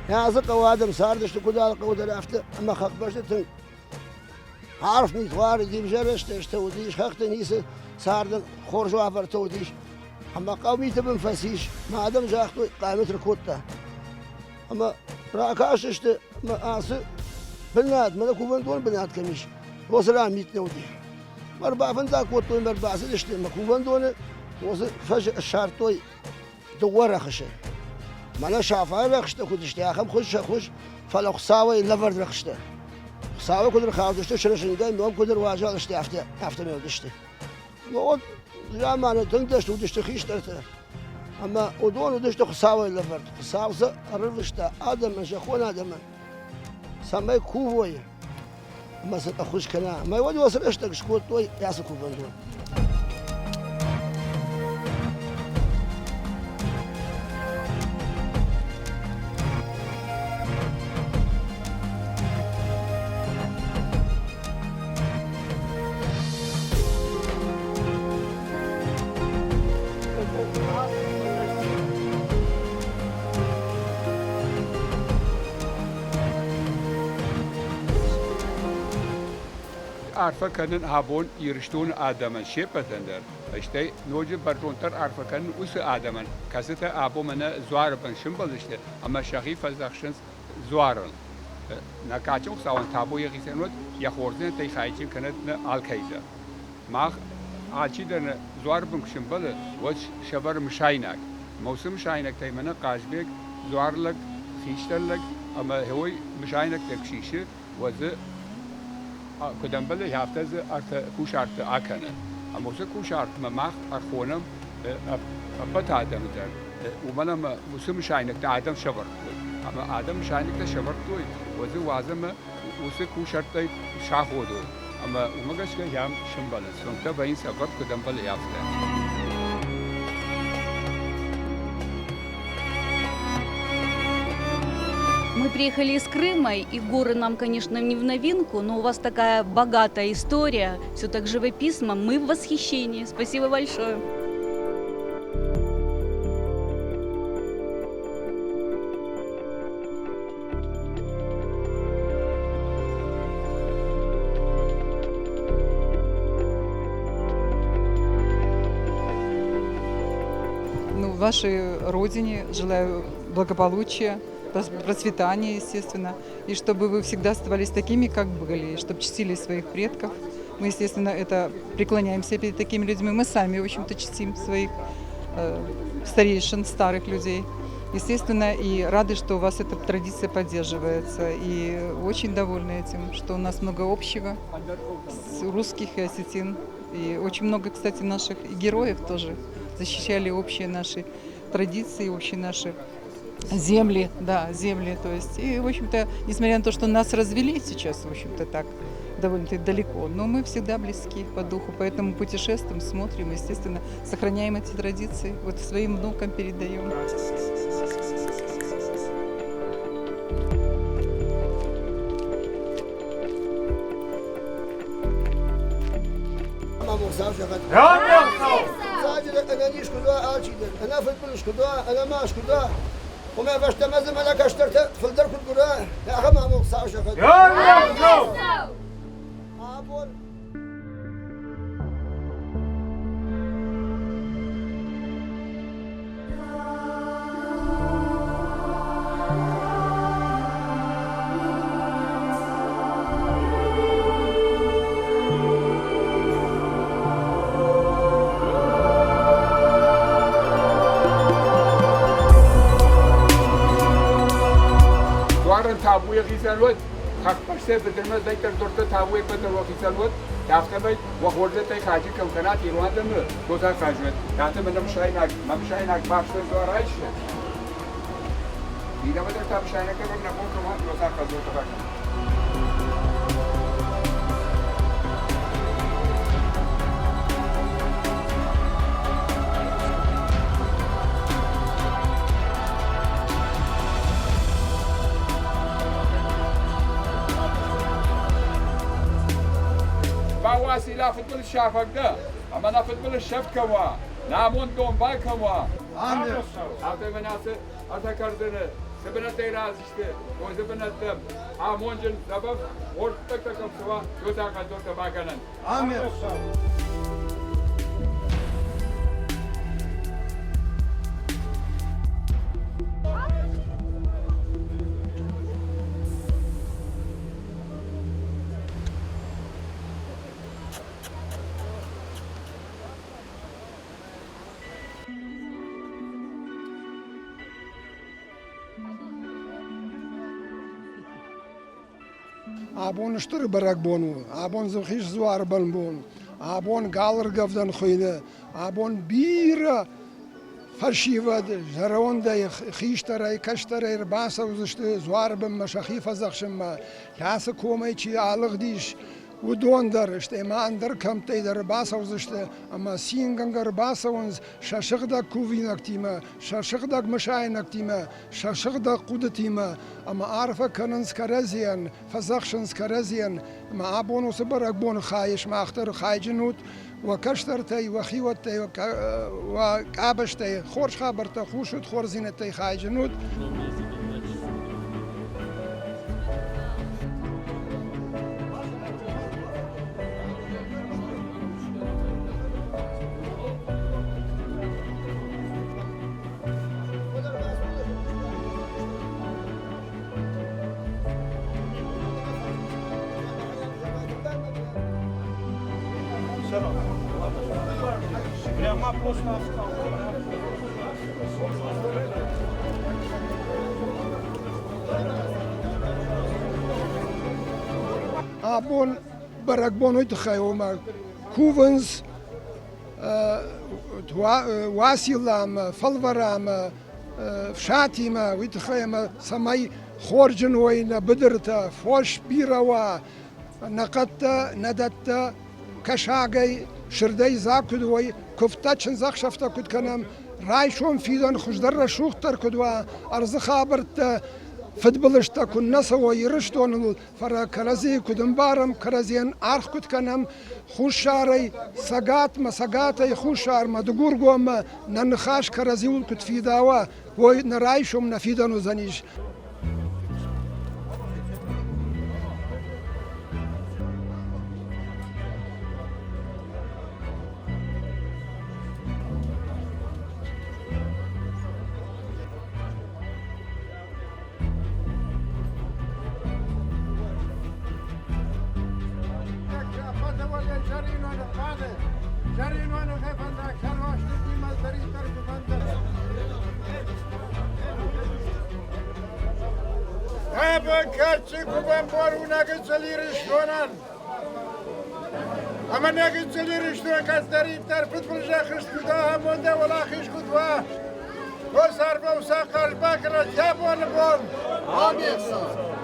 Yazık o adam sardı işte kudalık o tarafta ama hak başlatın. Harf nit var dibjer işte o diş haktı neyse sardı korju afartı o diş. Ama kavmiyete ben fasiş. Madem jahtı kıymet rikotta. Ama rakaş işte ası بنات ما لكو فندون بنات كميش وصل عميت نودي مربع فندا كوتو مربع سلشت ما كو فندون وصل فجأة الشارطوي دوار خشه ما لا شافا رخشته كودشت يا خم خش فلو خساوي لفر رخشته خساوي كودر خاوشته شرشن جاي مو كودر واجا اشتي افته مودشته مو زمان تندشت ودشت خيشته اما ودون ودشت خساوي لفر خساوسه رفشته ادم شخون ادم سامي كوفوي ما ستخش كنا ما يودي وصل اشتك شكوت توي ياسكو بندون عارفه کنن هابون یرشتون آدمان شپتندر اشته نوجه برتونتر عارفه کنن اوس آدمان کسته آبو منه زوار بن شنبلشته اما شخی فزخشن زوارن نکاچم سوان تابو یخیسنوت یا خوردن تی خایچی کند نه آلکایزه ما آلچی در زوار بن شنبل وش شبر مشاینک موسم مشاینک تی منه قاجبک زوارلک خیشتلک اما هوی مشاینک تکشیشه وزه کدام بله هفته ارت کوش ارت آکنه اما واسه کوش ارت مماخ ارخونم ابت آدم در و منم واسه مشاینک تا آدم شبر اما آدم مشاینک تا شبر توی واسه وازم واسه کوش ارت شاخودو اما اومگش که هم شنباله سنتا با این سبب کدام بله هفته Мы приехали из Крыма, и горы нам, конечно, не в новинку, но у вас такая богатая история, все так живописно. Мы в восхищении. Спасибо большое. Ну, вашей родине желаю благополучия, процветания, естественно, и чтобы вы всегда оставались такими, как были, чтобы чтили своих предков. Мы, естественно, это преклоняемся перед такими людьми. Мы сами, в общем-то, чтим своих старейшин, старых людей. Естественно, и рады, что у вас эта традиция поддерживается. И очень довольны этим, что у нас много общего с русских и осетин. И очень много, кстати, наших и героев тоже защищали общие наши традиции, общие наши земли, да, земли, то есть, и, в общем-то, несмотря на то, что нас развели сейчас, в общем-то, так, довольно-таки далеко, но мы всегда близки по духу, поэтому путешествуем, смотрим, естественно, сохраняем эти традиции, вот своим внукам передаем. وما باش تمازم انا كاشترت في الدرك القراء يا اخي ما مقصاش تابوی خیزالود خاک پشته بدرمه دیگر دورت تابوی بدر و خیزالود دافته بید و خورده تای خاجی کم کنات ایروان دمه دوتا خاجود دافته من مشاینک باشتن زورایش دیده بدر تا مشاینک رو نبود کمان دوتا خاجود باشن واسیلا فوتبال شافق ده اما نه فوتبال شف کوا نامون دنبال کوا آمده من از کردن Sıbınatay razı işte. O zıbınattım. Amoncun zabaf. Ortak takım sıva. Yotaka dota bakanan. Amin. Abon iştir barak bonu, abon zıvhiş zuar ban bon, abon galır gavdan khoyne, abon bira farşivad, jaronda khishtaray kashtaray basa uzishte zuar ban mashakhif azakshma, yasa komay chi alıg diş udondar işte mandar kamtayder basa uzishte ama singangar basa uns şaşıgda kuvinaktima, şaşıgda mashayinaktima, şaşıgda qudatima ama arfa kanın skarazian fazakshın skarazian ama abonu sabarak bon khayish makhtar khayjnut وكشترتي وخيوتي وكابشتي خورش خابرتا خوشت خورزينتي خايجنود Abon barak bonoit khayoma kuvens wasilam falvaram fshatima wit khayma samay khorjin wayna bidrta fosh birawa naqatta nadatta kashagay shirdey zakudway kuftachn zakshafta kutkanam rayshon fidan khujdar shukhtar kudwa arz khabarta فدبلشتا كنا سوا يرشتون فرا كرزي كدن بارم كرزين أرخ كد كنام خوشاري سقات ما سقاتي خوشار ما دقور قوم ننخاش كرزيول كد في داوا ونرايشهم نفيدن وزنيش Kerçi kuban boruna geçelir iştonan. Ama ne geçelir iştonan kasteri terfit bulacak iştuda hamonda ola hiç kutva. O sarba usa kalba kırat ya bon bon. Amin.